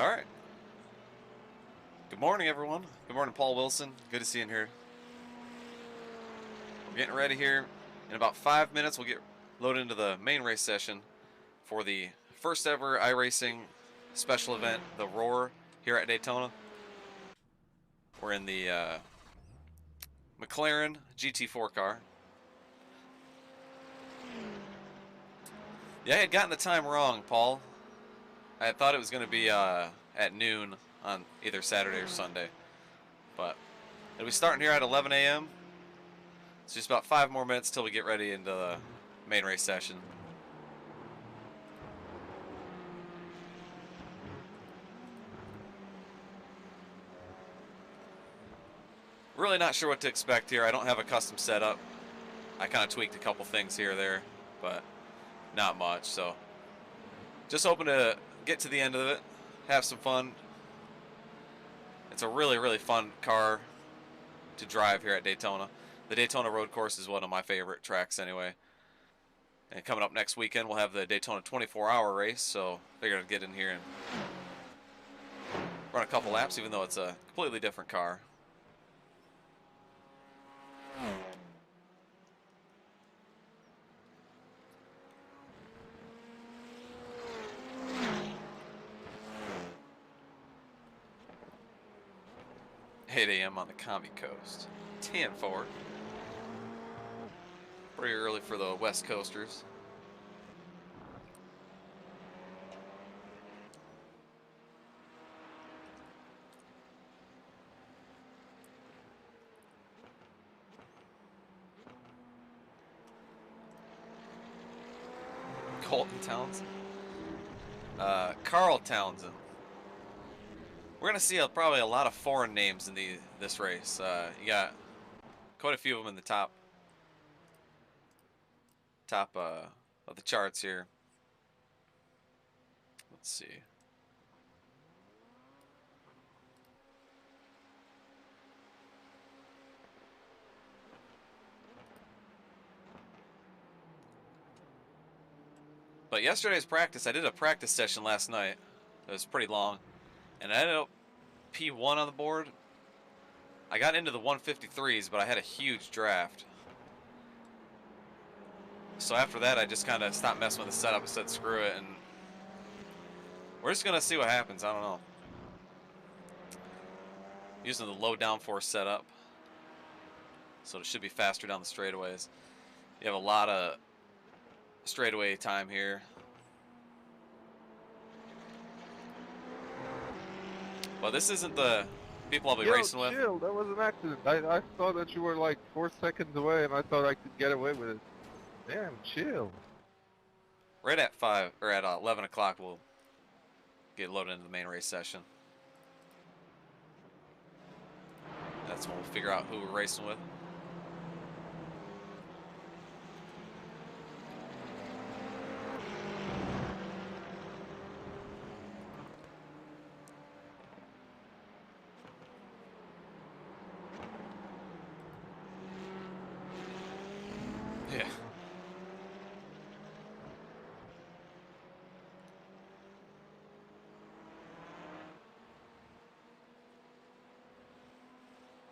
All right. Good morning, everyone. Good morning, Paul Wilson. Good to see you in here. We're getting ready here. In about 5 minutes, we'll get loaded into the main race session for the first ever iRacing special event, the Roar, here at Daytona. We're in the Mclaren GT4 car. Yeah, I had gotten the time wrong, Paul. I had thought it was going to be at noon on either Saturday or Sunday. But it'll be starting here at 11 a.m. It's just about 5 more minutes till we get ready into the main race session. Really not sure what to expect here. I don't have a custom setup. I kind of tweaked a couple things here or there, but not much. So just hoping to get to the end of it, have some fun. It's a really, really fun car to drive here at Daytona. The Daytona road course is one of my favorite tracks anyway. And coming up next weekend, we'll have the Daytona 24-hour race, so figured I'd get in here and run a couple laps, even though it's a completely different car. $8 a.m. on the Commie Coast. 10-4. Pretty early for the West Coasters. Colton Townsend. Carl Townsend. We're going to see probably a lot of foreign names in this race. You got quite a few of them in the top of the charts here. Let's see. But yesterday's practice, I did a practice session last night. It was pretty long. And I ended up P1 on the board. I got into the 153s, but I had a huge draft. So after that, I just kind of stopped messing with the setup and said screw it. And we're just going to see what happens. I don't know. Using the low downforce setup. So it should be faster down the straightaways. You have a lot of straightaway time here. Well, this isn't the people I'll be racing with. Chill, that was an accident. I thought that you were like 4 seconds away and I thought I could get away with it. Damn, chill. Right at 5 or at 11 o'clock, we'll get loaded into the main race session. That's when we'll figure out who we're racing with. Yeah.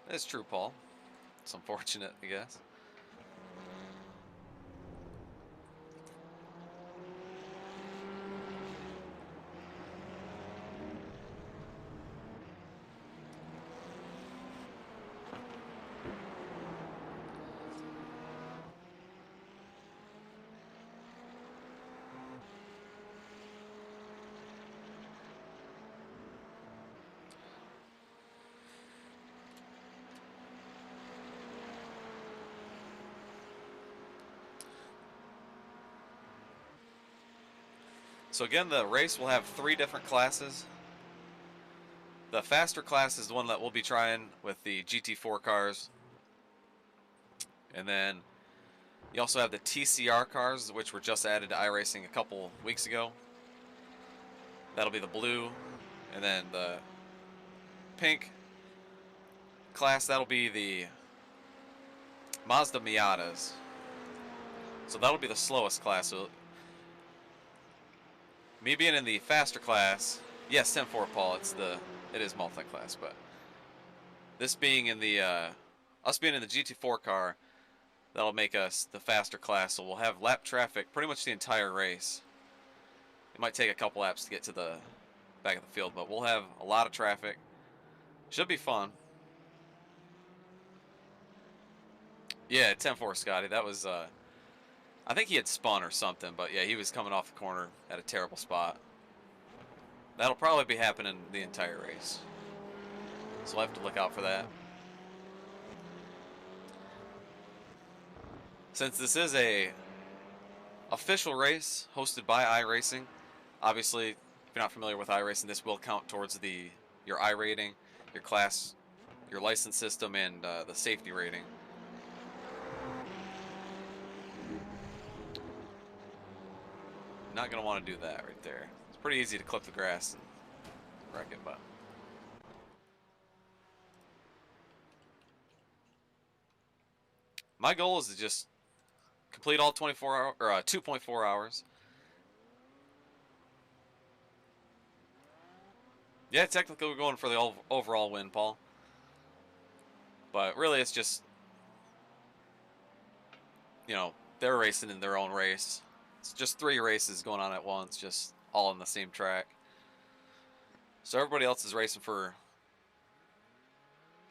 That's true, Paul. It's unfortunate, I guess. So again, the race will have 3 different classes. The faster class is the one that we'll be trying with the GT4 cars. And then you also have the TCR cars, which were just added to iRacing a couple weeks ago. That'll be the blue. And then the pink class, that'll be the Mazda Miatas. So that'll be the slowest class. So me being in the faster class, Yes, 10-4, Paul. It is multi-class, but this being in the us being in the GT4 car, that'll make us the faster class. So we'll have lap traffic pretty much the entire race. It might take a couple laps to get to the back of the field, but we'll have a lot of traffic. Should be fun. Yeah, 10-4, Scotty. That was I think he had spun or something, but yeah, he was coming off the corner at a terrible spot. That'll probably be happening the entire race. So we'll have to look out for that. Since this is a official race hosted by iRacing, obviously, if you're not familiar with iRacing, this will count towards your I rating, your class, your license system, and the safety rating. Not going to want to do that right there. It's pretty easy to clip the grass and wreck it, but... My goal is to just complete all 24 hour, or 2.4 hours. Yeah, technically we're going for the overall win, Paul. But really it's just, you know, they're racing in their own race. It's just 3 races going on at once, just all on the same track. So everybody else is racing for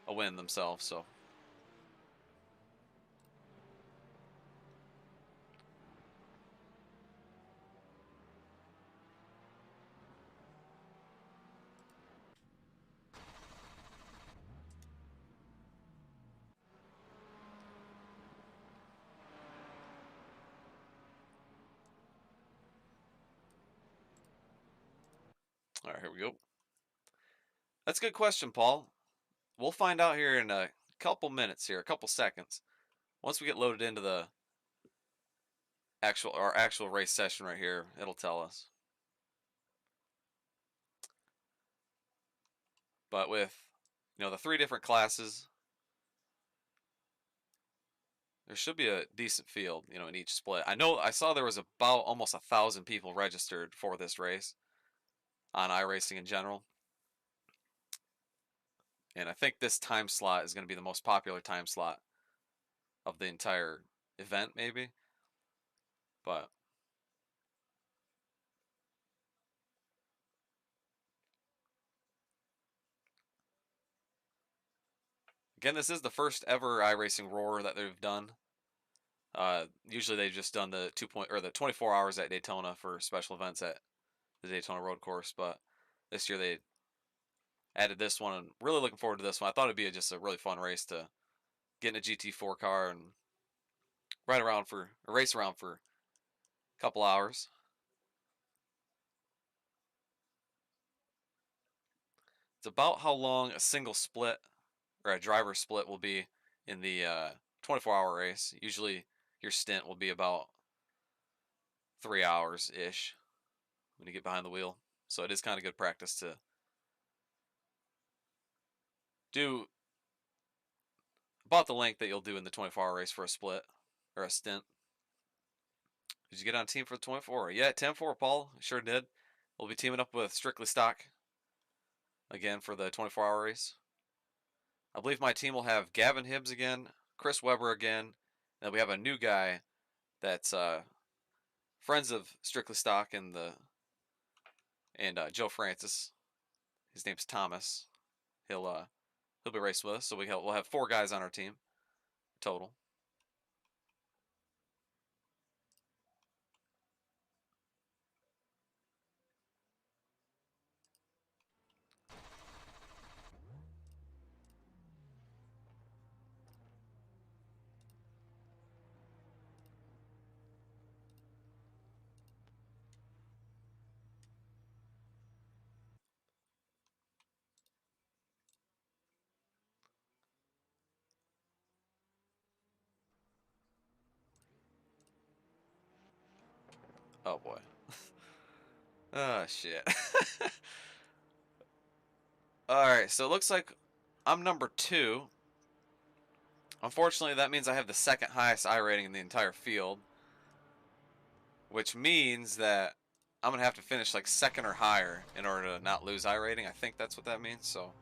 a win themselves, so. All right, here we go. That's a good question, Paul. We'll find out here in a couple minutes here, a couple seconds. Once we get loaded into the our actual race session right here, it'll tell us. But with, you know, the 3 different classes, there should be a decent field, you know, in each split. I saw there was about almost 1,000 people registered for this race on iRacing in general. And I think this time slot is going to be the most popular time slot of the entire event, maybe. But again, this is the first ever iRacing Roar that they've done. Usually they've just done the the 24 hours at Daytona for special events at the Daytona Road Course, but this year they added this one, and really looking forward to this one. I thought it'd be just a really fun race to get in a GT4 car and race around for a couple hours. It's about how long a single split or a driver split will be in the 24-hour race. Usually your stint will be about 3 hours ish when you get behind the wheel. So it is kind of good practice to do about the length that you'll do in the 24-hour race for a split or a stint. Did you get on a team for the 24? Yeah, 10-4, Paul. Sure did. We'll be teaming up with Strictly Stock again for the 24-hour race. I believe my team will have Gavin Hibbs again, Chris Webber again, and we have a new guy that's friends of Strictly Stock and Joe Francis. His name's Thomas. He'll be racing with us, so we'll have 4 guys on our team total. Oh boy. Oh shit. Alright, so it looks like I'm number 2. Unfortunately, that means I have the second highest I rating in the entire field. Which means that I'm gonna have to finish like second or higher in order to not lose iRating. I think that's what that means. So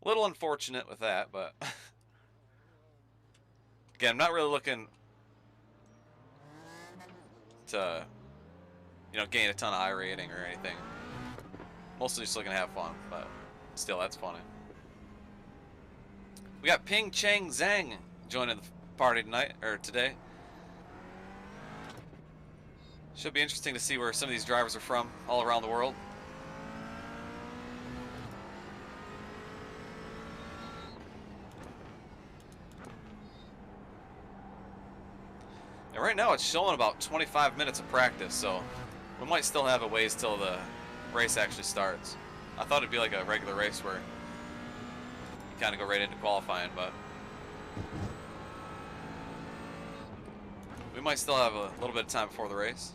a little unfortunate with that, but again, I'm not really looking to, you know, gain a ton of iRating or anything. Mostly just looking to have fun, but still, that's funny. We got Ping Chang Zhang joining the party tonight, or today. Should be interesting to see where some of these drivers are from all around the world. And right now it's showing about 25 minutes of practice, so we might still have a ways till the race actually starts. I thought it'd be like a regular race where you kind of go right into qualifying, but we might still have a little bit of time before the race.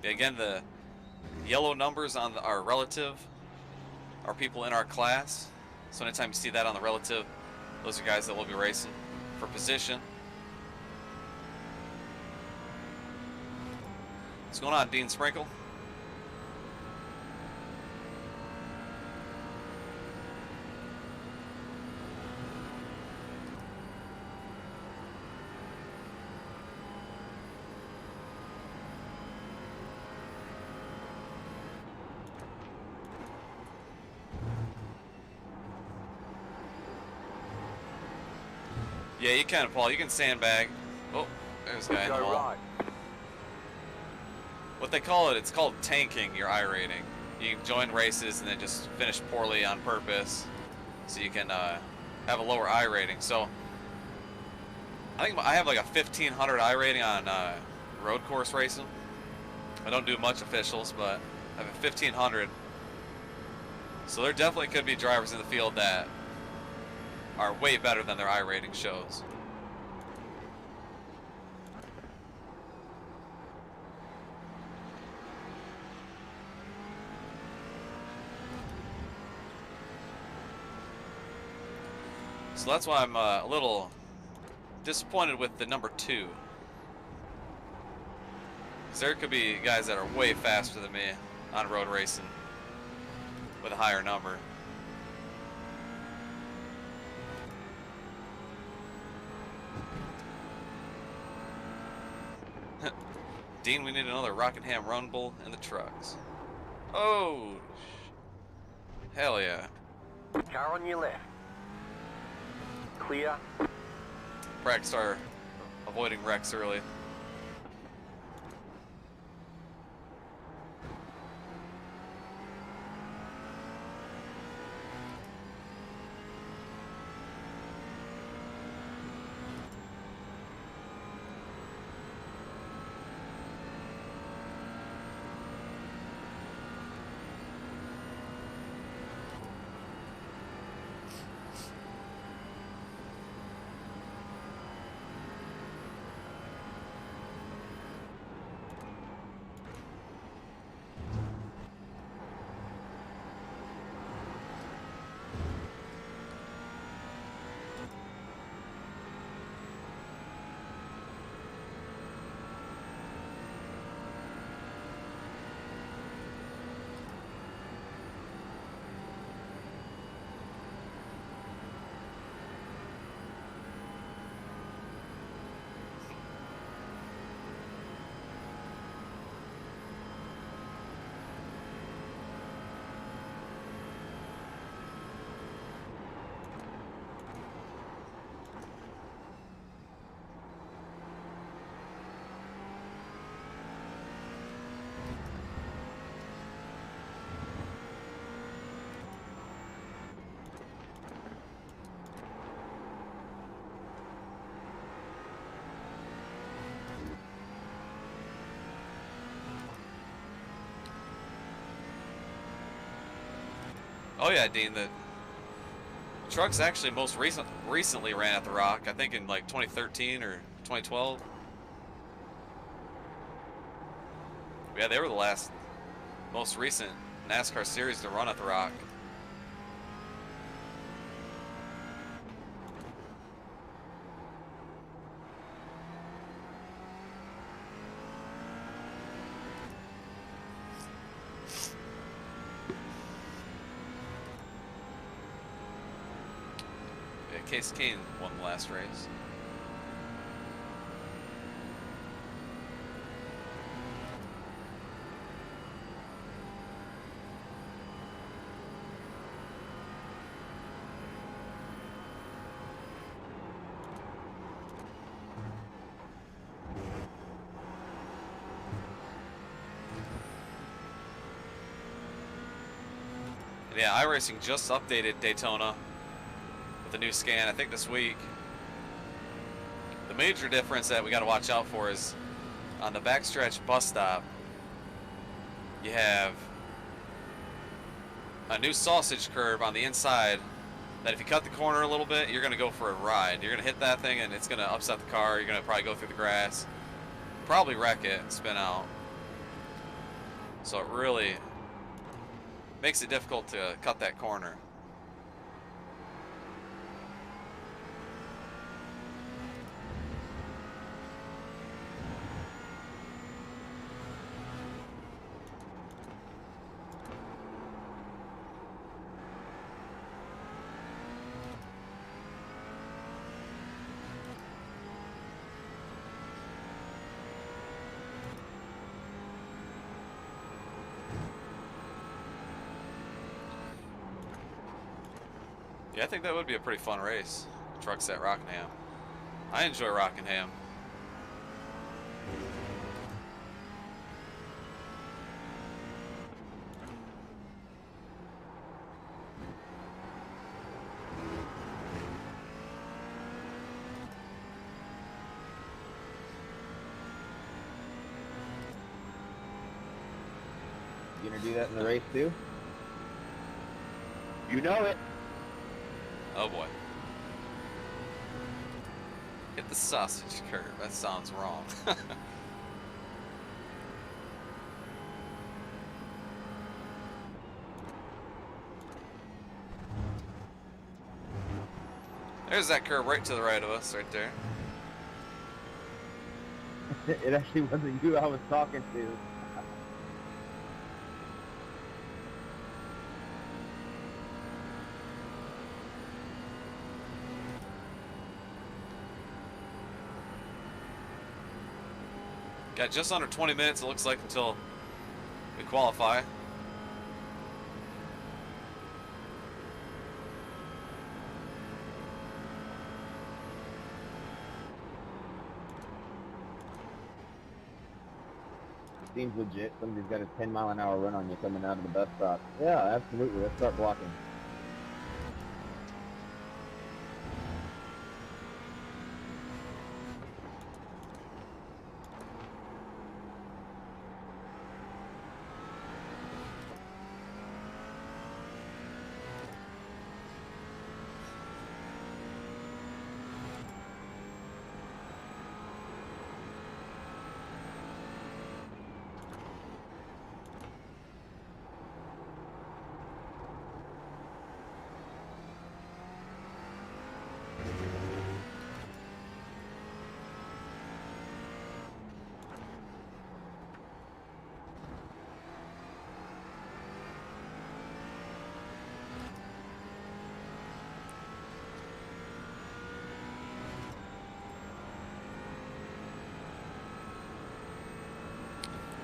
Yeah, again, the yellow numbers on our relative are people in our class. So anytime you see that on the relative, those are guys that will be racing for position. What's going on, Dean Sprinkle? Yeah, you can, Paul. You can sandbag. Oh, there's a guy in the wall. What they call it, it's called tanking your iRating. You can join races and then just finish poorly on purpose, so you can have a lower iRating. So I think I have like a 1500 iRating on road course racing. I don't do much officials, but I have a 1500. So there definitely could be drivers in the field that are way better than their iRating shows. So that's why I'm a little disappointed with the number 2. Because there could be guys that are way faster than me on road racing with a higher number. Dean, we need another Rockingham Rumble in the trucks. Oh, hell yeah. Car on your left. Clear. Practice our avoiding wrecks early. Oh yeah, Dean, the trucks actually most recently ran at the Rock, I think in like 2013 or 2012. Yeah, they were the most recent NASCAR series to run at the Rock. Yeah, Case Kane won the last race. Yeah, iRacing just updated Daytona with a new scan, I think this week. The major difference that we got to watch out for is on the backstretch bus stop, you have a new sausage curb on the inside that if you cut the corner a little bit, you're going to go for a ride. You're going to hit that thing and it's going to upset the car. You're going to probably go through the grass, probably wreck it and spin out. So it really makes it difficult to cut that corner. Yeah, I think that would be a pretty fun race. Trucks at Rockingham. I enjoy Rockingham. You gonna do that in the race too? You know it. Oh boy. Hit the sausage curve. That sounds wrong. There's that curve right to the right of us, right there. It actually wasn't you I was talking to. Got just under 20 minutes, it looks like, until we qualify. Seems legit. Somebody's got a 10-mile-an-hour run on you coming out of the bus stop. Yeah, absolutely. Let's start blocking.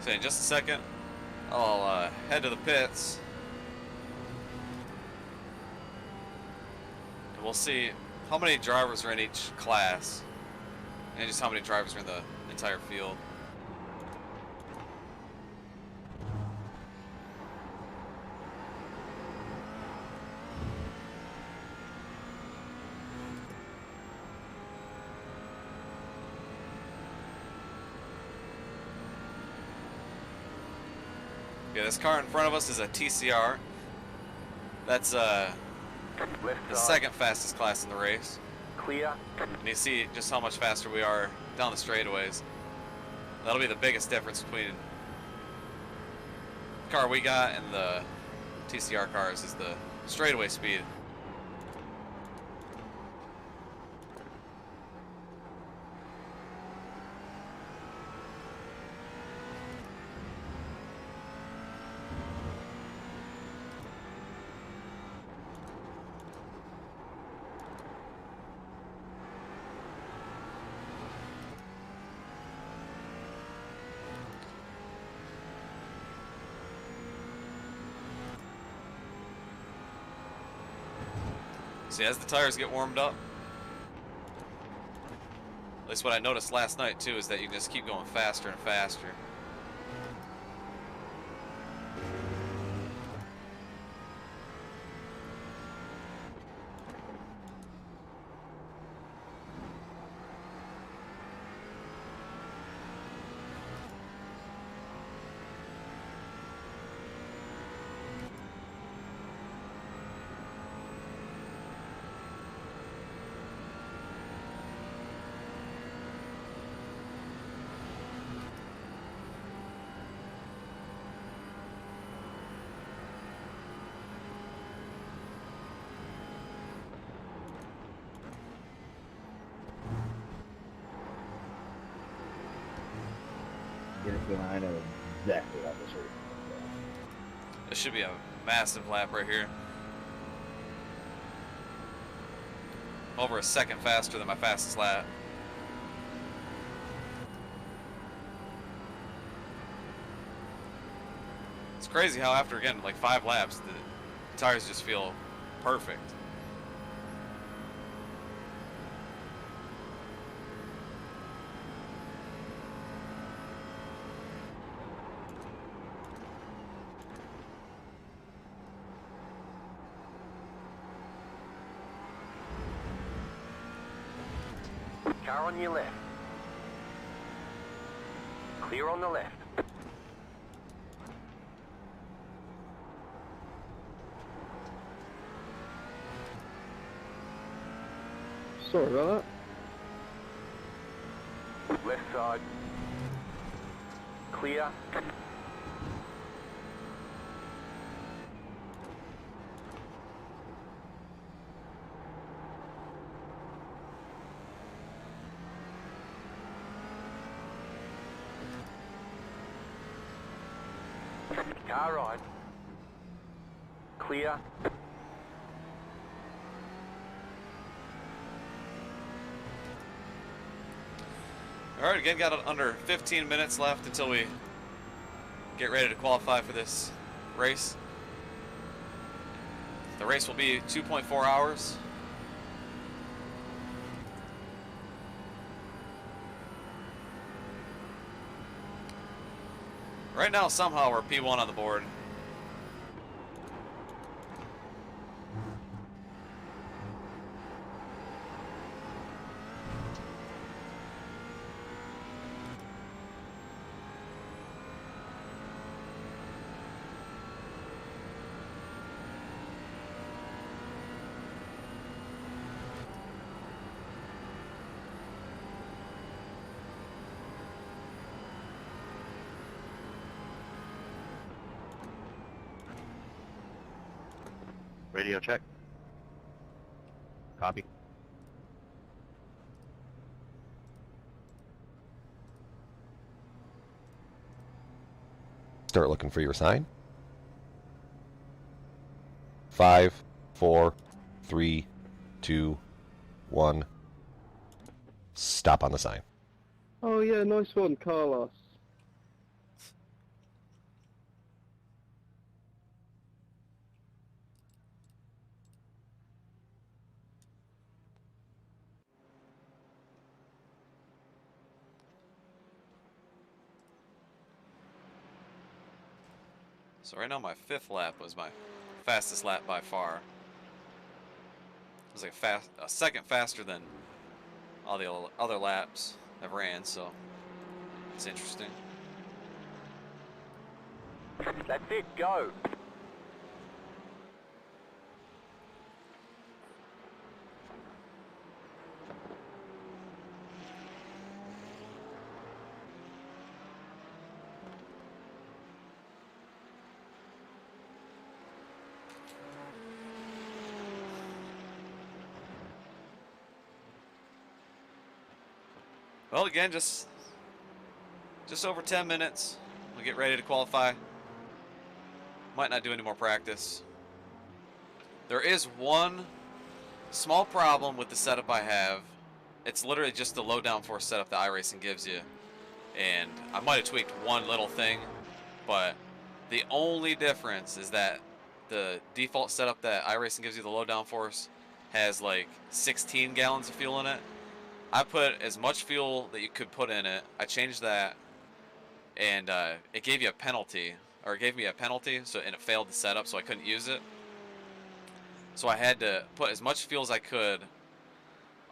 So in just a second, I'll head to the pits. And we'll see how many drivers are in each class and just how many drivers are in the entire field. Yeah, this car in front of us is a TCR. That's the second fastest class in the race. Clear. And you see just how much faster we are down the straightaways. That'll be the biggest difference between car we got and the TCR cars is the straightaway speed. See, as the tires get warmed up, at least what I noticed last night too, is that you just keep going faster and faster. I know exactly how this works. This should be a massive lap right here. Over a second faster than my fastest lap. It's crazy how after, again, like 5 laps, the tires just feel perfect. Car on your left. Clear on the left. Sorry about Left side. Clear. Car right. Clear. Alright, again, got under 15 minutes left until we get ready to qualify for this race. The race will be 2.4 hours. Right now, somehow, we're P1 on the board. Radio check. Copy. Start looking for your sign. 5, 4, 3, 2, 1. Stop on the sign. Oh yeah, nice one, Carlos. So right now, my 5th lap was my fastest lap by far. It was like a second faster than all the other laps I've ran, so it's interesting. That's it, go. Well, again, just over 10 minutes. We'll get ready to qualify. Might not do any more practice. There is one small problem with the setup I have. It's literally just the low downforce setup that iRacing gives you. And I might have tweaked one little thing, but the only difference is that the default setup that iRacing gives you, the low downforce, has like 16 gallons of fuel in it. I put as much fuel that you could put in it. I changed that, and it gave you a penalty, or it gave me a penalty, and it failed the setup, so I couldn't use it. So I had to put as much fuel as I could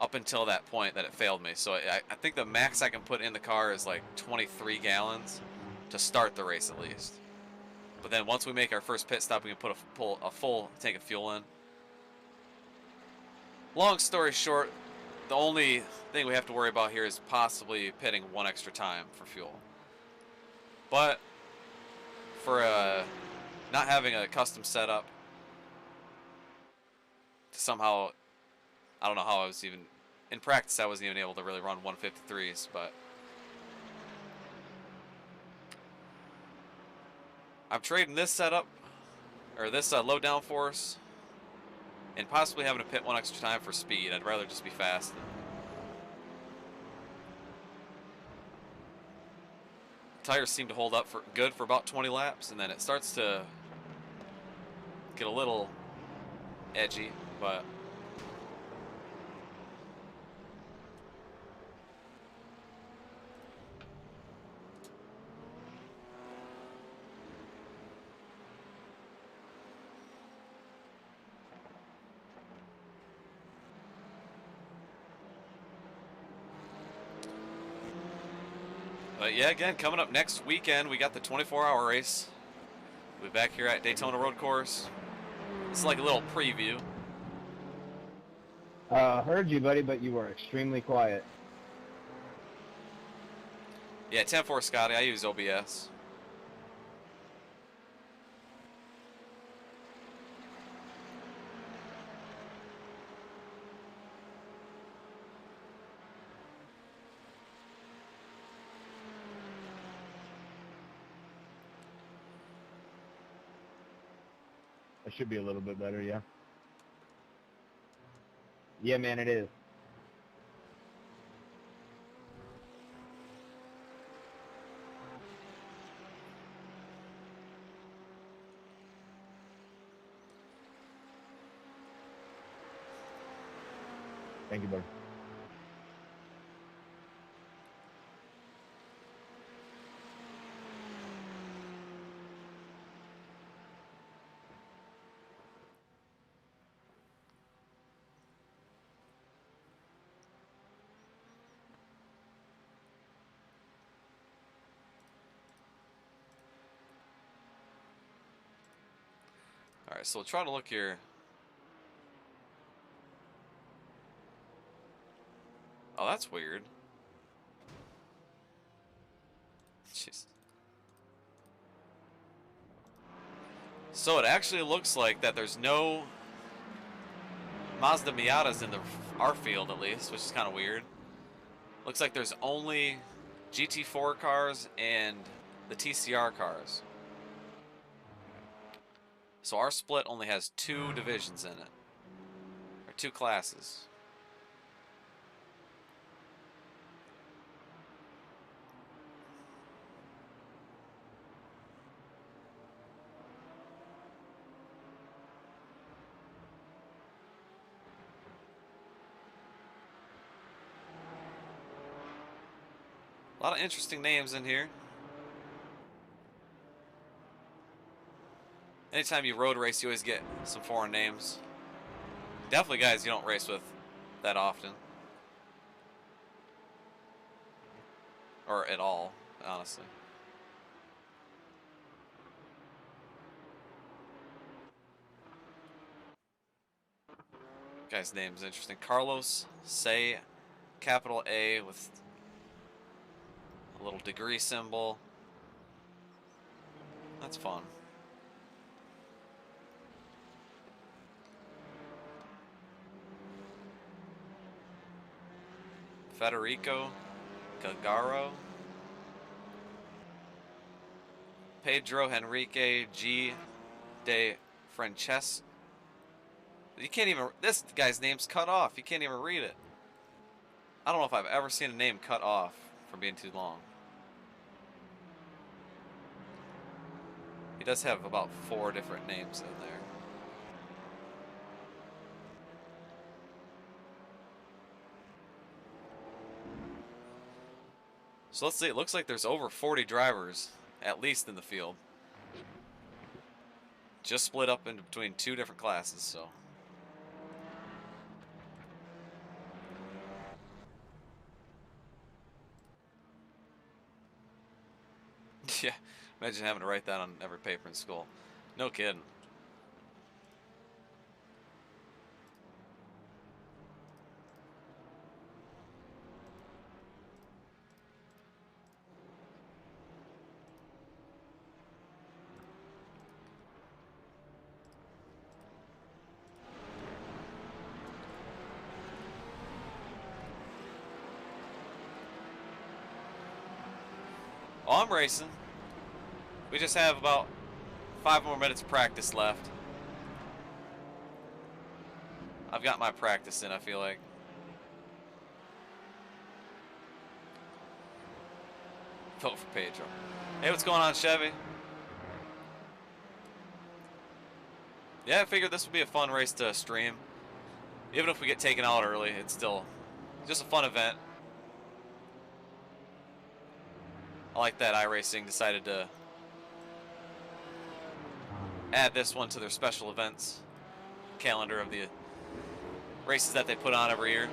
up until that point that it failed me. So I think the max I can put in the car is like 23 gallons to start the race at least. But then once we make our first pit stop, we can put a full tank of fuel in. Long story short, the only thing we have to worry about here is possibly pitting one extra time for fuel. But for not having a custom setup, somehow, I don't know how I was even, in practice I wasn't even able to really run 153s, but I'm trading this setup, or this low downforce, and possibly having to pit one extra time for speed. I'd rather just be fast. Tires seem to hold up good for about 20 laps, and then it starts to get a little edgy, but yeah, again, coming up next weekend, we got the 24-hour race. We'll be back here at Daytona Road Course. This is like a little preview. Heard you, buddy, but you were extremely quiet. Yeah, 10-4 Scotty, I use OBS. It should be a little bit better, yeah. Yeah, man, it is. Thank you, buddy. Alright, so we'll try to look here. Oh, that's weird. Jeez. So it actually looks like that there's no Mazda Miatas in our field, at least, which is kind of weird. Looks like there's only GT4 cars and the TCR cars. So our split only has 2 divisions in it, or 2 classes. A lot of interesting names in here. Anytime you road race, you always get some foreign names. Definitely guys you don't race with that often. Or at all, honestly. Guy's name is interesting. Carlos Say, capital A with a little degree symbol. That's fun. Federico Gagaro. Pedro Henrique G. de Frances. You can't even, this guy's name's cut off. You can't even read it. I don't know if I've ever seen a name cut off from being too long. He does have about 4 different names in there. So let's see, it looks like there's over 40 drivers, at least in the field. Just split up into between 2 different classes, so. Yeah, imagine having to write that on every paper in school. No kidding. Oh, I'm racing. We just have about 5 more minutes of practice left. I've got my practice in, I feel like. Vote for Pedro. Hey, what's going on, Chevy? Yeah, I figured this would be a fun race to stream. Even if we get taken out early, it's still just a fun event. I like that iRacing decided to add this one to their special events calendar of the races that they put on every year.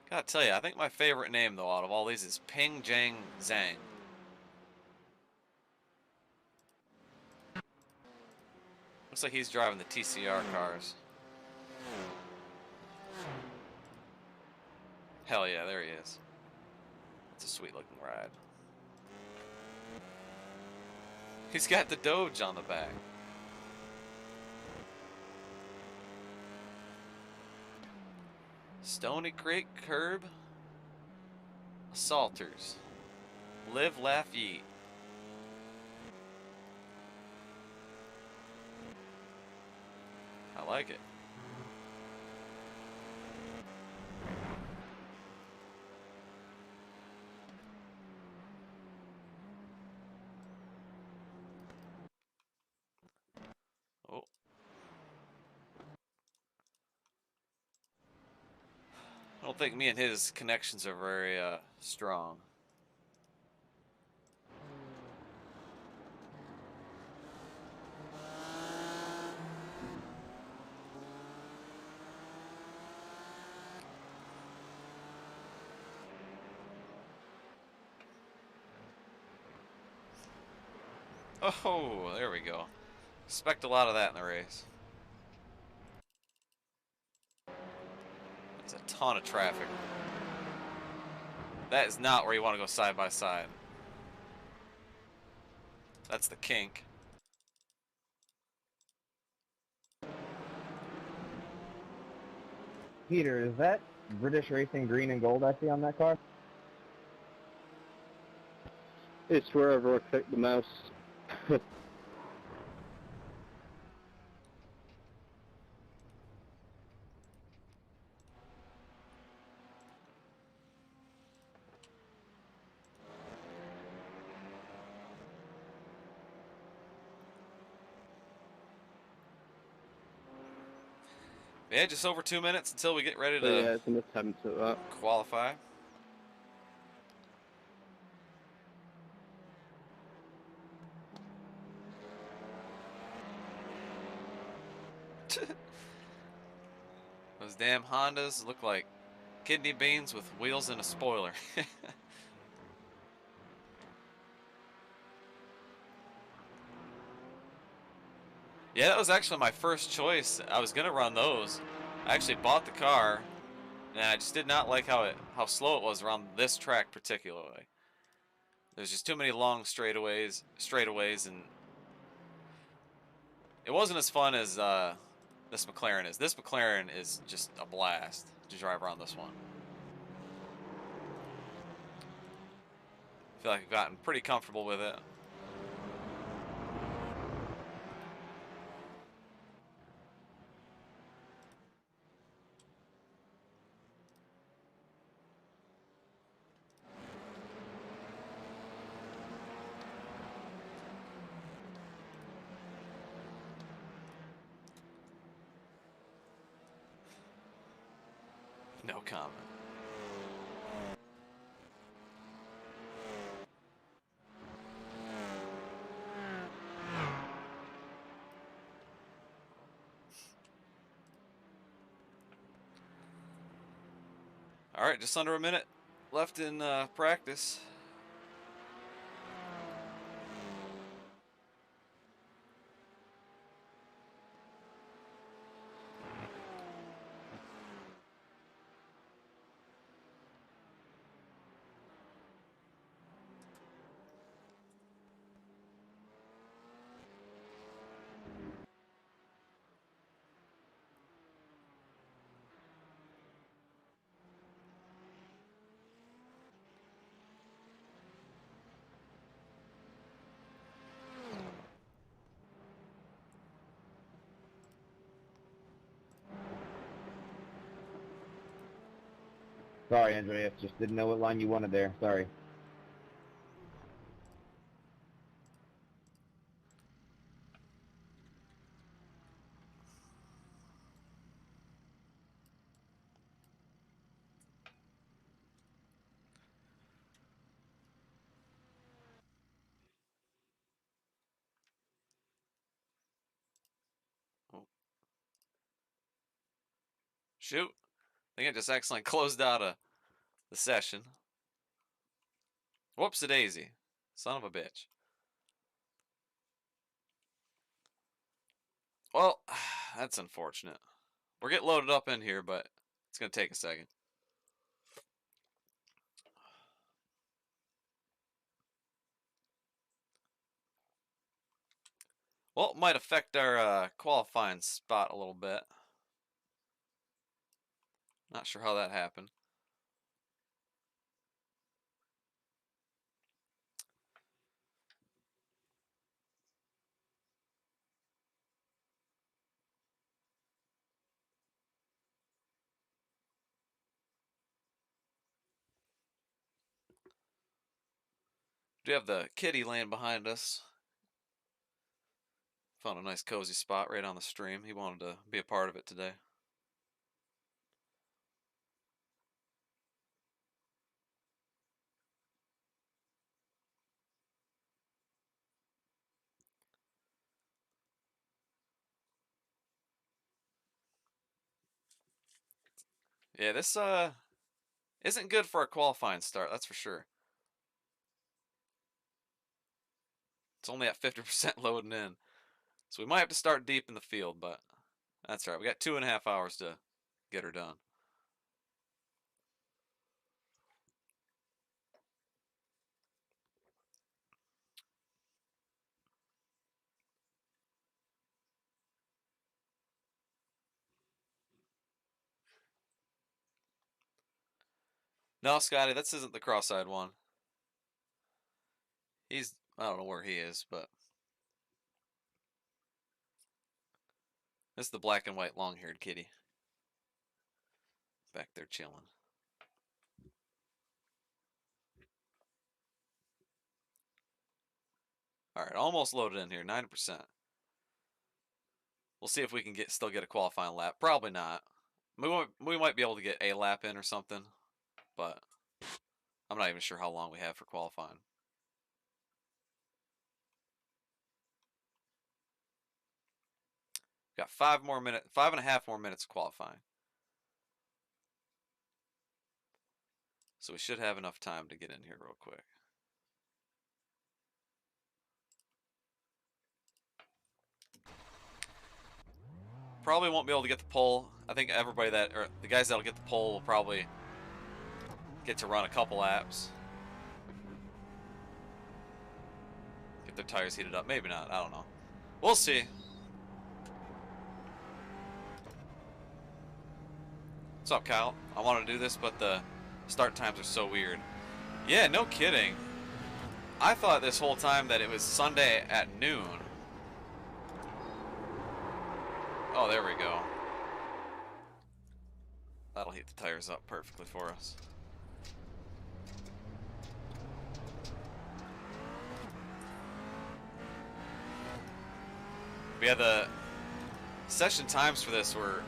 Gotta tell you, I think my favorite name though out of all these is Ping Jang Zhang. Looks like he's driving the TCR cars. Hell yeah, there he is. It's a sweet looking ride. He's got the Doge on the back. Stony Creek Curb. Assaulters. Live, laugh, eat. I like it. Oh. I don't think me and his connections are very strong. Oh, there we go. Expect a lot of that in the race. There's a ton of traffic. That is not where you want to go side by side. That's the kink. Peter, is that British Racing green and gold I see on that car? It's wherever I click the mouse. Yeah, just over 2 minutes until we get ready So yeah, to it's an attempt at that. qualify. Those damn Hondas look like kidney beans with wheels and a spoiler. Yeah, that was actually my first choice. I was gonna run those. I actually bought the car, and I just did not like how slow it was around this track particularly. There's just too many long straightaways, and it wasn't as fun as this McLaren is. This McLaren is just a blast to drive around this one. I feel like I've gotten pretty comfortable with it. No comment. All right, just under a minute left in practice. Sorry, Andreas. Just didn't know what line you wanted there. Sorry. Shoot. I think I just accidentally closed out the session. Whoops-a-daisy. Son of a bitch. Well, that's unfortunate. We're getting loaded up in here, but it's going to take a second. Well, it might affect our qualifying spot a little bit. Not sure how that happened. We do have the kitty laying behind us. Found a nice cozy spot right on the stream. He wanted to be a part of it today. Yeah, this isn't good for a qualifying start, that's for sure. It's only at 50% loading in. So we might have to start deep in the field, but that's all right. We got 2.5 hours to get her done. No, Scotty, this isn't the cross-eyed one. I don't know where he is, but this is the black and white long-haired kitty. Back there chilling. All right, almost loaded in here, 90%. We'll see if we can still get a qualifying lap. Probably not. We might be able to get a lap in or something, but I'm not even sure how long we have for qualifying. Got 5.5 more minutes qualifying. So we should have enough time to get in here real quick. Probably won't be able to get the pole. I think the guys that'll get the pole will probably get to run a couple laps. their tires heated up. Maybe not. I don't know. We'll see. What's up, Kyle? I want to do this, but the start times are so weird. Yeah, no kidding. I thought this whole time that it was Sunday at noon. Oh, there we go. That'll heat the tires up perfectly for us. Yeah, the session times for this were...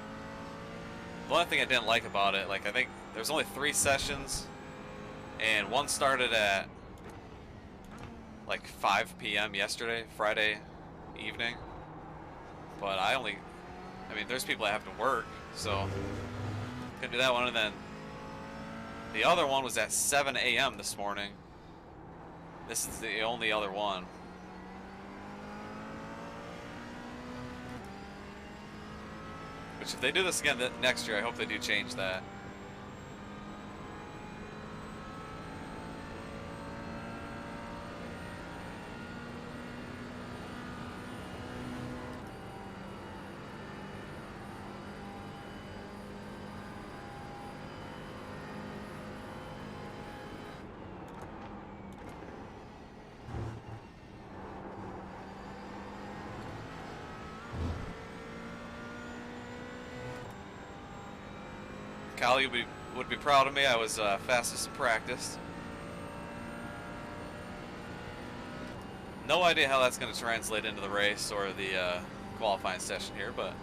The only thing I didn't like about it, like, I think there's only 3 sessions, and one started at like 5 p.m. yesterday, Friday evening. But I mean, there's people that have to work, so couldn't do that one. And then the other one was at 7 a.m. this morning. This is the only other one. Which, if they do this again next year, I hope they do change that. Kyle, you would be proud of me. I was fastest in practice. No idea how that's going to translate into the race or the qualifying session here, but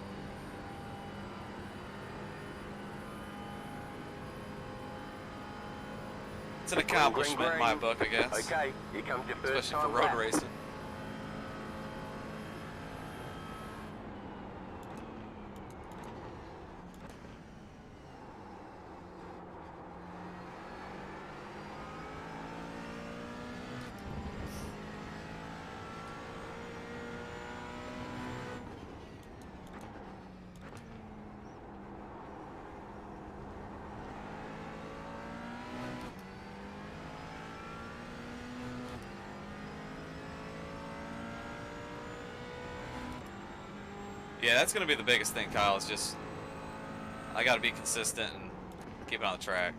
it's an accomplishment in my book, I guess. Okay, here comes your first Especially time for road lap. racing. Yeah, that's going to be the biggest thing, Kyle, is just I got to be consistent and keep it on the track.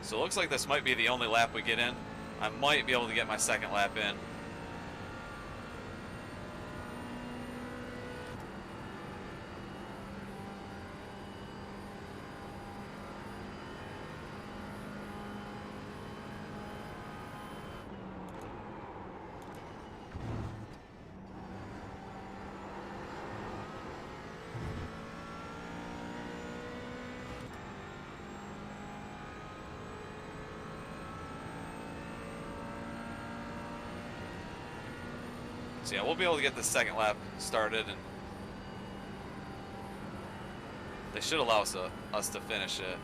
So it looks like this might be the only lap we get in. I might be able to get my second lap in. So yeah, we'll be able to get the second lap started, and they should allow us to finish it.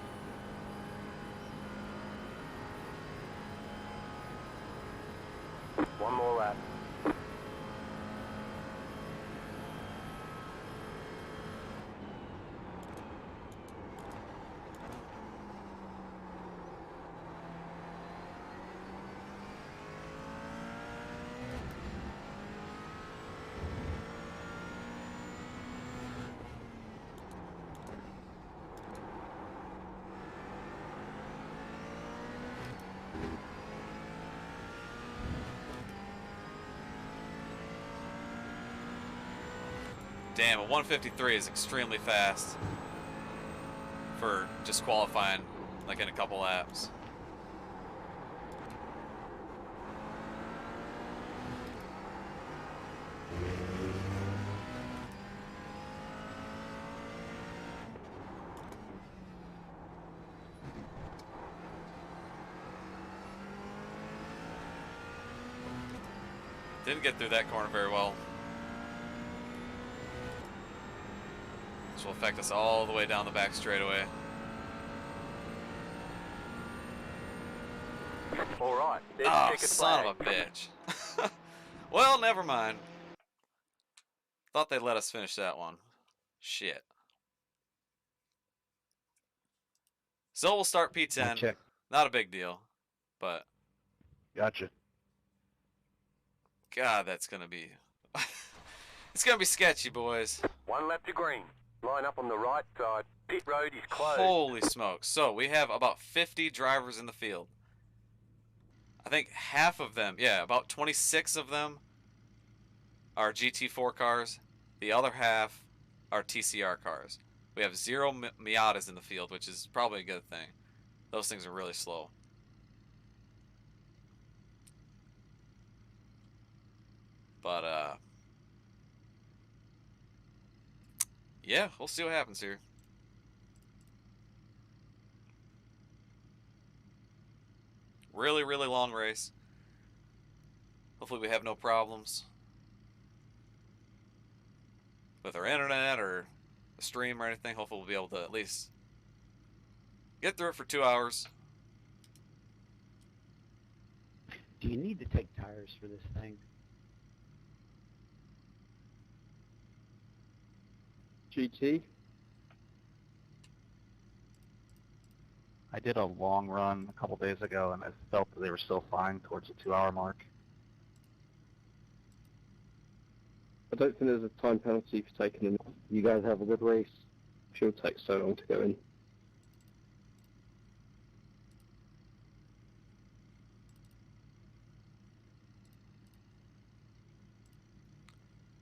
One more lap. Damn, a 153 is extremely fast for just qualifying like in a couple laps. Didn't get through that corner very well. which will affect us all the way down the back straightaway. All right. There's Oh, checkered son flag. of a bitch. Well, never mind. Thought they'd let us finish that one. Shit. So we'll start P10. Check. Not a big deal, but Gotcha. God, that's gonna be. It's gonna be sketchy, boys. 1 lap to green. Line up on the right side. Pit road is closed. Holy smokes. So we have about 50 drivers in the field. I think half of them, yeah, about 26 of them are GT4 cars. The other half are TCR cars. We have 0 Miatas in the field, which is probably a good thing. Those things are really slow. But, yeah, we'll see what happens here. Really, really long race. Hopefully we have no problems with our internet or the stream or anything. Hopefully we'll be able to at least get through it for 2 hours. Do you need to take tires for this thing? GT? I did a long run a couple days ago, and I felt that they were still fine towards the 2-hour mark. I don't think there's a time penalty for taking them. You guys have a good race. She'll take so long to go in.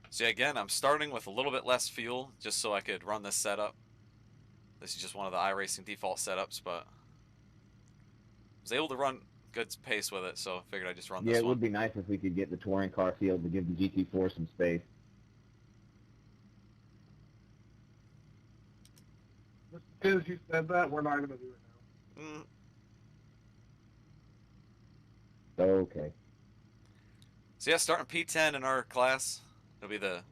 So yeah, again, I'm starting with a little bit less fuel just so I could run this setup. This is just one of the iRacing default setups, but I was able to run good pace with it, so I figured I'd just run this Yeah, it one. would be nice if we could get the touring car field to give the GT4 some space. As soon as you said that, we're not going to do it now. Okay. So yeah, starting P10 in our class. It'll be the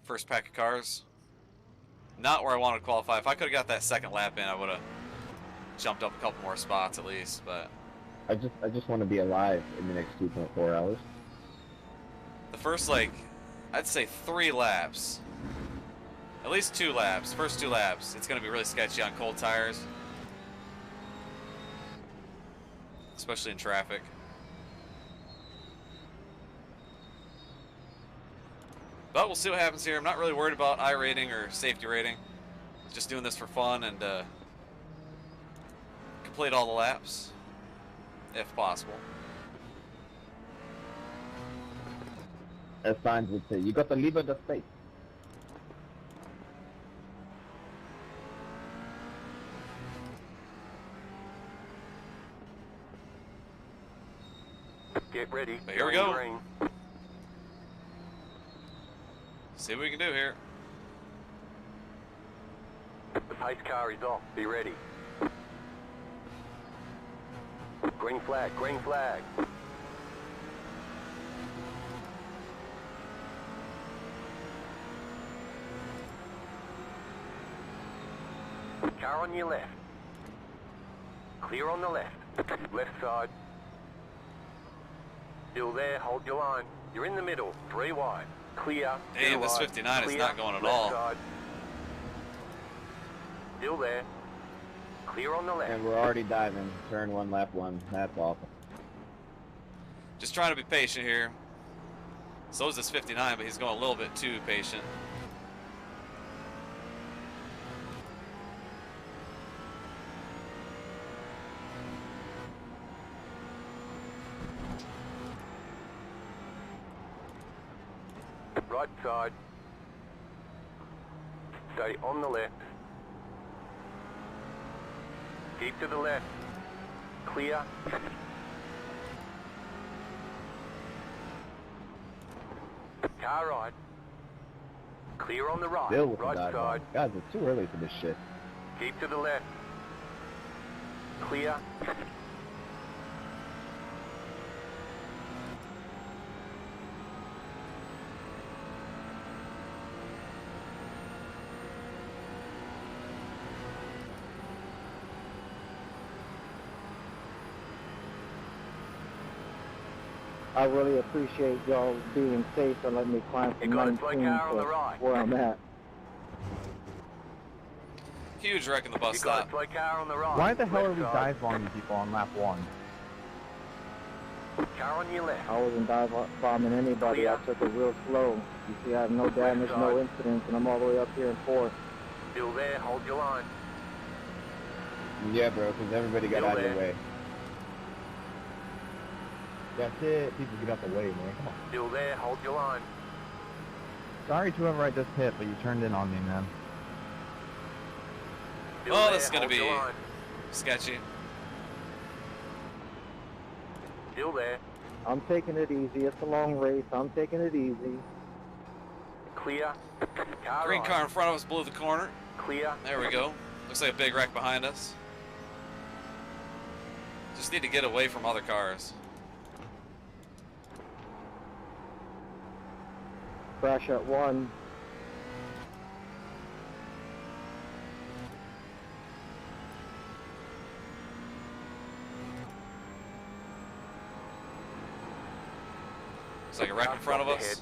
first pack of cars. Not where I wanted to qualify. If I could have got that second lap in, I would have jumped up a couple more spots at least, but I just want to be alive in the next 2.4 hours. the first, like, I'd say 3 laps, at least 2 laps, first 2 laps, it's going to be really sketchy on cold tires, especially in traffic. But we'll see what happens here. I'm not really worried about I rating or safety rating. Just doing this for fun and complete all the laps, if possible. As signs would say, you got to leave the space. Get ready. But here we Going go. green. See what we can do here. The pace car is off. Be ready. Green flag, green flag. Car on your left. Clear on the left. Left side. Still there, hold your line. You're in the middle, 3 wide. Clear. Damn, this wide. 59 is Clear, not going at left all. Side. Still there. Clear on the left. And we're already diving. Turn 1, lap 1. That's awful. Just trying to be patient here. So is this 59, but he's going a little bit too patient. Right side. Stay on the left. Keep to the left. Clear. Car right. Clear on the right. Still with Right the dive side. Guys, it's too early for this shit. Keep to the left. Clear. I really appreciate y'all being safe and letting me climb You from got a 19 toy car on the to right. where I'm at. Huge wreck in the bus You got stop. a toy car on the right. Why the hell are Left we side. dive bombing people on lap 1? Car on your left. I wasn't dive bombing anybody. I took it real slow. You see, I have no damage, no incidents, and I'm all the way up here in 4th. Still there, hold your line. Yeah, bro, because everybody got Still out of your there. way. That's it. People get out the way, man. Come on. Still there, hold your line. Sorry to whoever I just hit, but you turned in on me, man. Still Oh, there, this is gonna hold your be- line. Sketchy. Still there. I'm taking it easy. It's a long race. I'm taking it easy. Clear. Car Green right. car in front of us blew the corner. Clear. There we go. Looks like a big wreck behind us. Just need to get away from other cars. Crash at 1. Looks like a wreck in front of Drop us.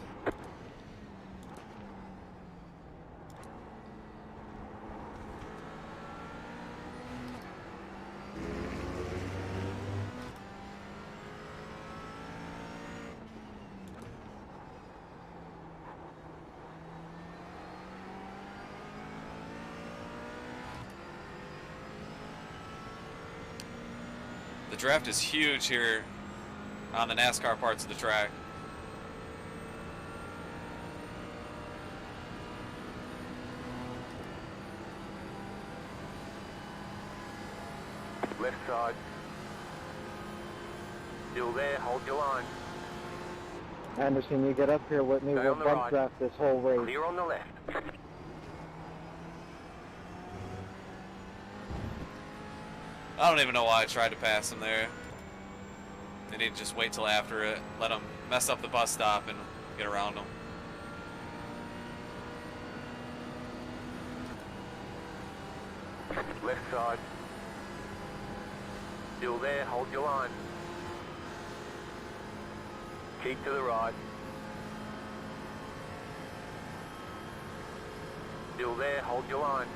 The draft is huge here on the NASCAR parts of the track. Left side. Still there, hold your line. Anderson, you get up here with me. Stay We'll on the bump right. draft this whole race. Clear on the left. I don't even know why I tried to pass him there. They need to just wait till after it, let them mess up the bus stop and get around them. Left side. Still there, hold your line. Keep to the right. Still there, hold your line.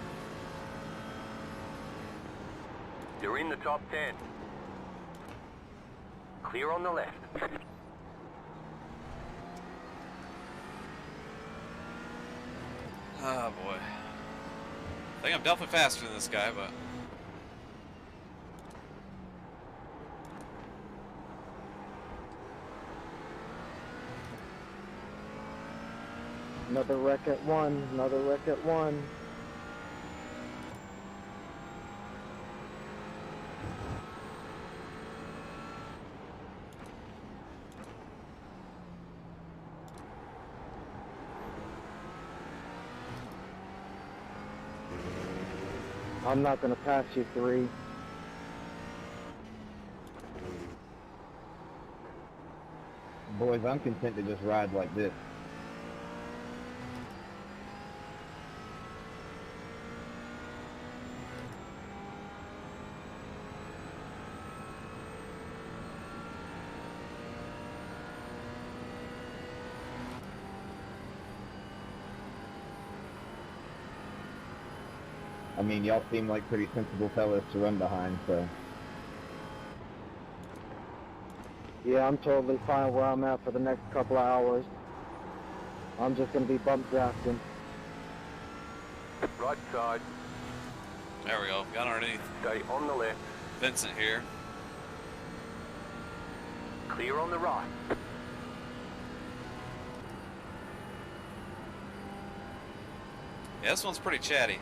You're in the top 10. Clear on the left. Oh boy. I think I'm definitely faster than this guy, but Another wreck at 1. Another wreck at 1. I'm not going to pass you 3. Boys, I'm content to just ride like this. I mean, y'all seem like pretty sensible fellas to run behind, so. Yeah, I'm totally fine where I'm at for the next couple of hours. I'm just going to be bump drafting. Right side. there we go. Got underneath Stay on the left. Vincent here. Clear on the right. Yeah, this one's pretty chatty.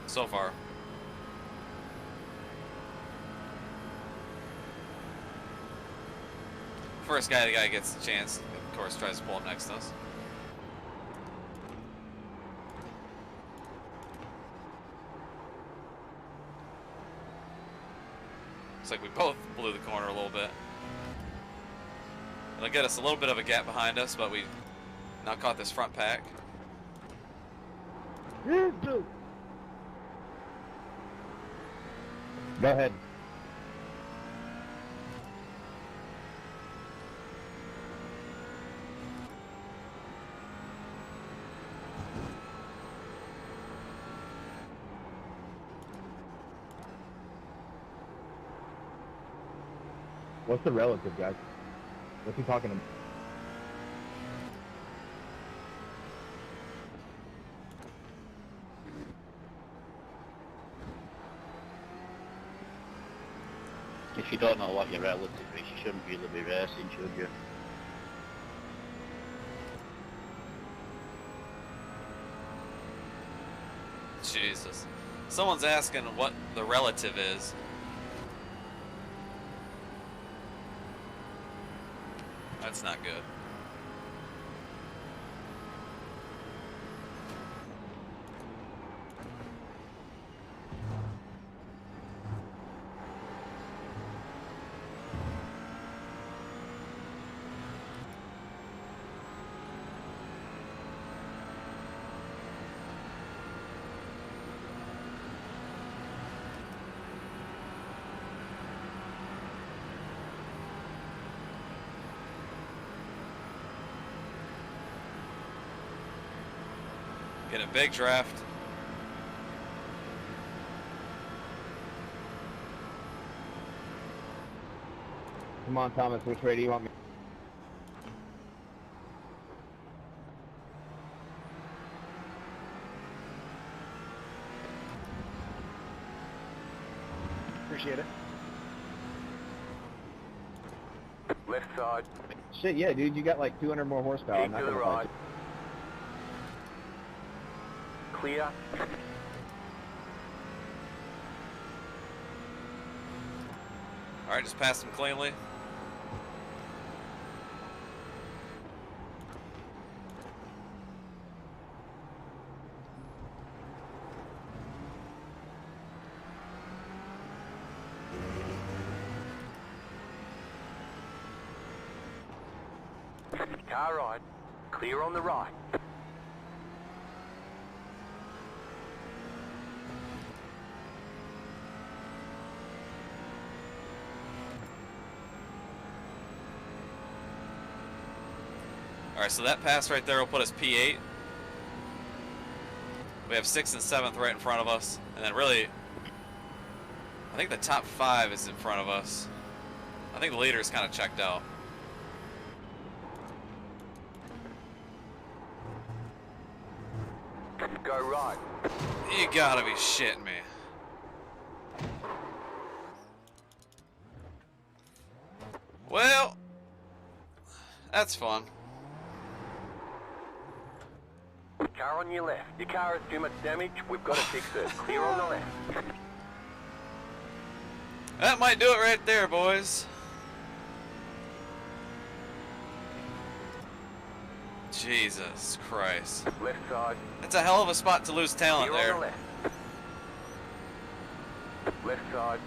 So far. First guy, the guy gets the chance. Of course, tries to pull up next to us. Looks like we both blew the corner a little bit. It'll get us a little bit of a gap behind us, but we now caught this front pack. Go ahead. What's the relative, guys? What's he talking about? If you don't know what your relative is, you shouldn't really be racing, should you? Jesus. Someone's asking what the relative is. That's not good. Get a big draft. Come on, Thomas, which way do you want me? Appreciate it. Left side. Shit, yeah, dude, you got like 200 more horsepower. I'm Keep not to the gonna right. fight Clear. Alright, just pass him cleanly. Car right. Clear on the right. Alright, so that pass right there will put us P8. We have 6th and 7th right in front of us. And then really, I think the top 5 is in front of us. I think the leader's kind of checked out. Go right. You gotta be shitting me. Well, that's fun. Car on your left. Your car has too much damage. We've got to fix it. Clear on the left. That might do it right there, boys. Jesus Christ. Left side. That's a hell of a spot to lose talent Clear there. on the left. Left side.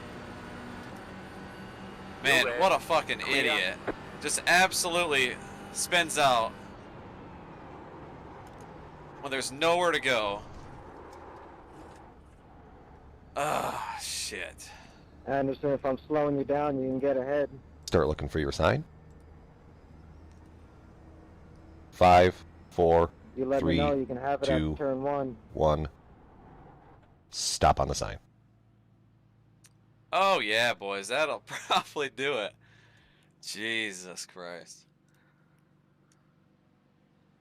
Man, Go what a red. fucking Clear. idiot. Just absolutely spins out when there's nowhere to go. Ah, shit. I understand if I'm slowing you down, you can get ahead. Start looking for your sign. 5, 4, You let 3, me know you can have it 2, at turn 1. 1. Stop on the sign. Oh yeah, boys, that'll probably do it. Jesus Christ.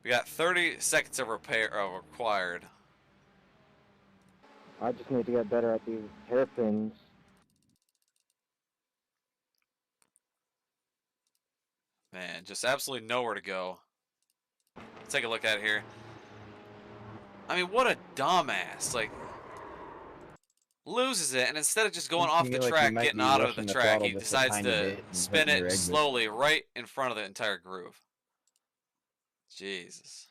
We got 30 seconds of repair required. I just need to get better at these hairpins. Man, just absolutely nowhere to go. Let's take a look at it here. I mean, what a dumbass. Like, loses it, and instead of just going I off feel the like you track, might getting be out of rushing the the track, throttle he just a decides tiny to bit and spin hitting your it exit. slowly right in front of the entire groove. Jesus.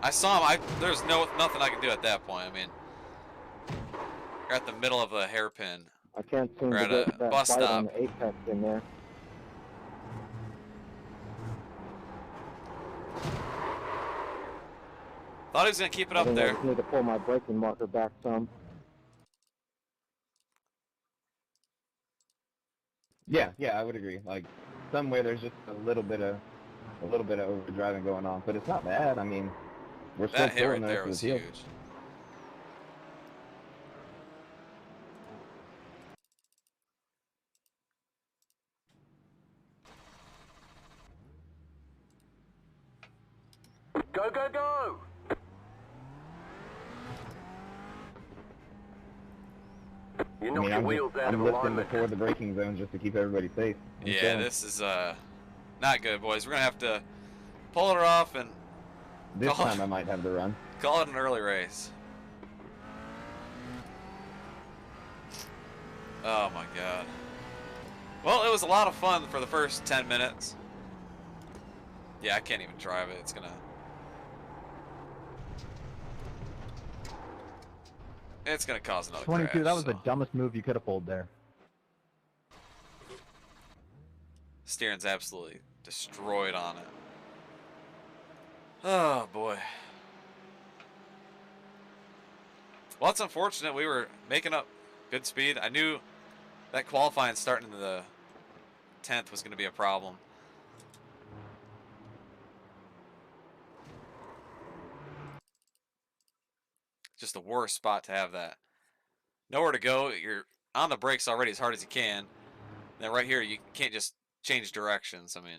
I saw him. There's nothing I can do at that point. I mean, you're at the middle of a hairpin. I can't seem We're to at get a that bus bite on stop. the apex in there. Thought he was going to keep it I up think I there. just need to pull my braking marker back some. Yeah, I would agree. Like, somewhere there's just a little bit of overdriving going on, but it's not bad. I mean, we're still That hit pulling right there there for the was field. huge. Go, go, go! You I knocked mean, your I'm wheels out of lifting alignment. before the braking zone just to keep everybody safe. I'm Yeah, chilling. this is not good, boys. We're gonna have to pull it off and This time I might have the run. call it an early race. Oh my god. Well, it was a lot of fun for the first 10 minutes. Yeah, I can't even drive it. It's gonna... It's gonna cause another 22, crash, that was the so. dumbest move you could have pulled there. Steering's absolutely destroyed on it. Oh boy. Well, it's unfortunate. We were making up good speed. I knew that qualifying starting in the 10th was going to be a problem. Just the worst spot to have that. Nowhere to go. You're on the brakes already as hard as you can. Then right here, you can't just change directions. I mean,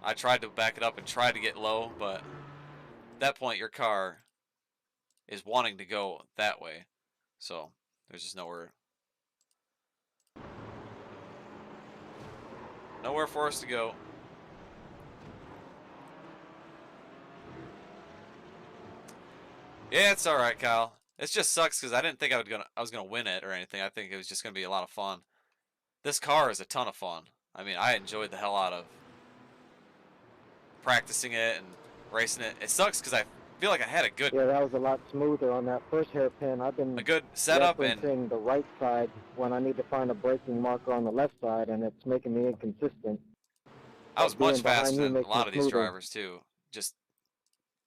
I tried to back it up and try to get low, but at that point, your car is wanting to go that way. So there's just nowhere for us to go. Yeah, it's all right, Kyle. It just sucks because I didn't think I was gonna win it or anything. I think it was just gonna be a lot of fun. This car is a ton of fun. I mean, I enjoyed the hell out of practicing it and racing it. It sucks because I feel like I had a good Yeah, that was a lot smoother on that first hairpin. I've been setup and referencing the right side when I need to find a braking marker on the left side, and it's making me inconsistent. I was much Being behind faster you than a makes lot it of these smoother. drivers too. Just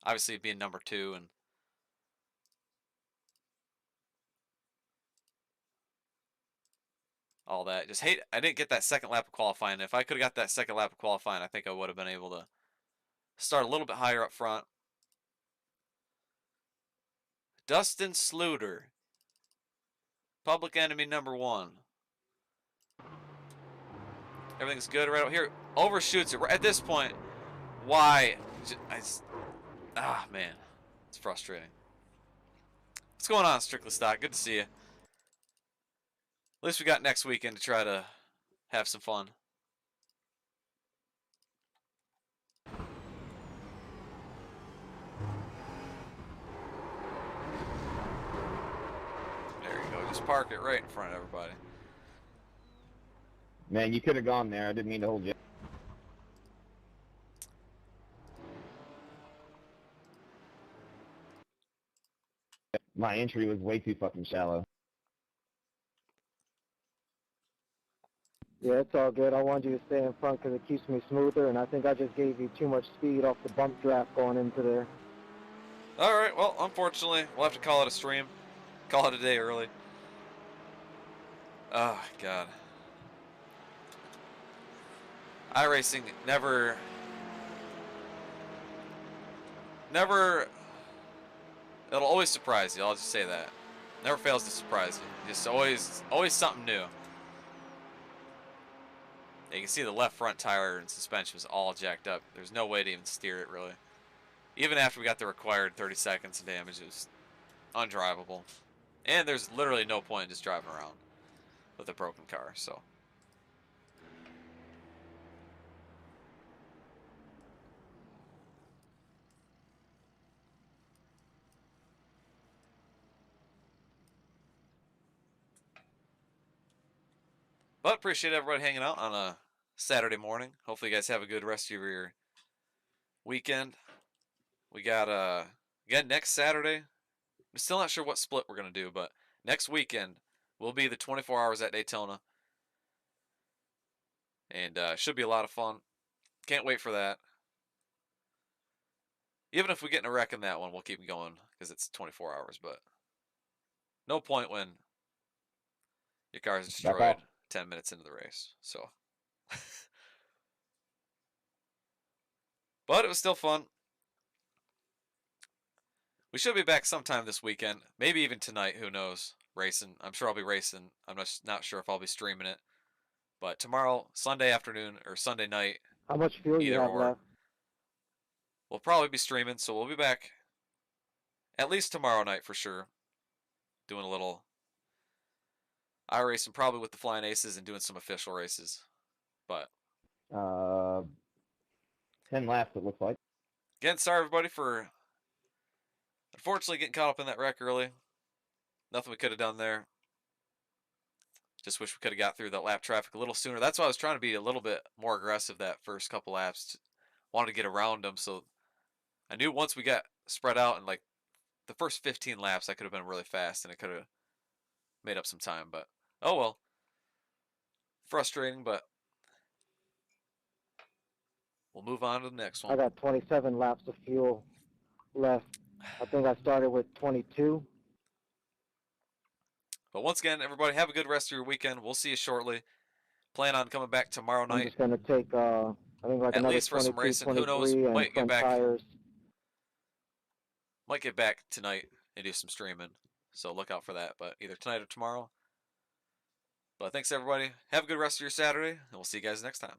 obviously being number 2 and all that. Just hate I didn't get that second lap of qualifying. If I could have got that second lap of qualifying, I think I would have been able to start a little bit higher up front. Dustin Sluder. Public enemy number 1. Everything's good right over here. Overshoots it. At this point, why? Man. It's frustrating. What's going on, Strictly Stock? Good to see you. At least we got next weekend to try to have some fun. There you go. Just park it right in front of everybody. Man, you could have gone there. I didn't mean to hold you. My entry was way too fucking shallow. Yeah, it's all good. I wanted you to stay in front because it keeps me smoother, and I think I just gave you too much speed off the bump draft going into there. All right, well, unfortunately, we'll have to call it a stream. Call it a day early. Oh, God. iRacing never... It'll always surprise you, I'll just say that. Never fails to surprise you. Just always something new. You can see the left front tire and suspension was all jacked up. There's no way to even steer it, really. Even after we got the required 30 seconds of damage, it was undrivable. And there's literally no point in just driving around with a broken car, so. But appreciate everybody hanging out on a Saturday morning. Hopefully you guys have a good rest of your weekend. We got next Saturday. I'm still not sure what split we're gonna do, but next weekend will be the 24 hours at Daytona. And should be a lot of fun. Can't wait for that. Even if we get in a wreck in that one, we'll keep going because it's 24 hours, but no point when your car is destroyed 10 minutes into the race. So, but it was still fun. We should be back sometime this weekend, maybe even tonight. Who knows? Racing. I'm sure I'll be racing. I'm not sure if I'll be streaming it, but tomorrow, Sunday afternoon or Sunday night. How much fuel you have left? we'll probably be streaming, so we'll be back at least tomorrow night for sure. Doing a little iRacing probably with the Flying Aces and doing some official races. But 10 laps, it looks like. again, sorry everybody for unfortunately getting caught up in that wreck early. Nothing we could have done there. Just wish we could have got through that lap traffic a little sooner. That's why I was trying to be a little bit more aggressive that first couple laps. Wanted to get around them, so I knew once we got spread out and like the first 15 laps, I could have been really fast and it could have made up some time. But oh well, frustrating. But we'll move on to the next one. I got 27 laps of fuel left. I think I started with 22. But once again, everybody, have a good rest of your weekend. We'll see you shortly. Plan on coming back tomorrow I'm night. just gonna take I think like At another least for some 22, racing. Who knows? 23 and Might get front back. tires. Might get back tonight and do some streaming. So look out for that. But either tonight or tomorrow. But thanks everybody. Have a good rest of your Saturday, and we'll see you guys next time.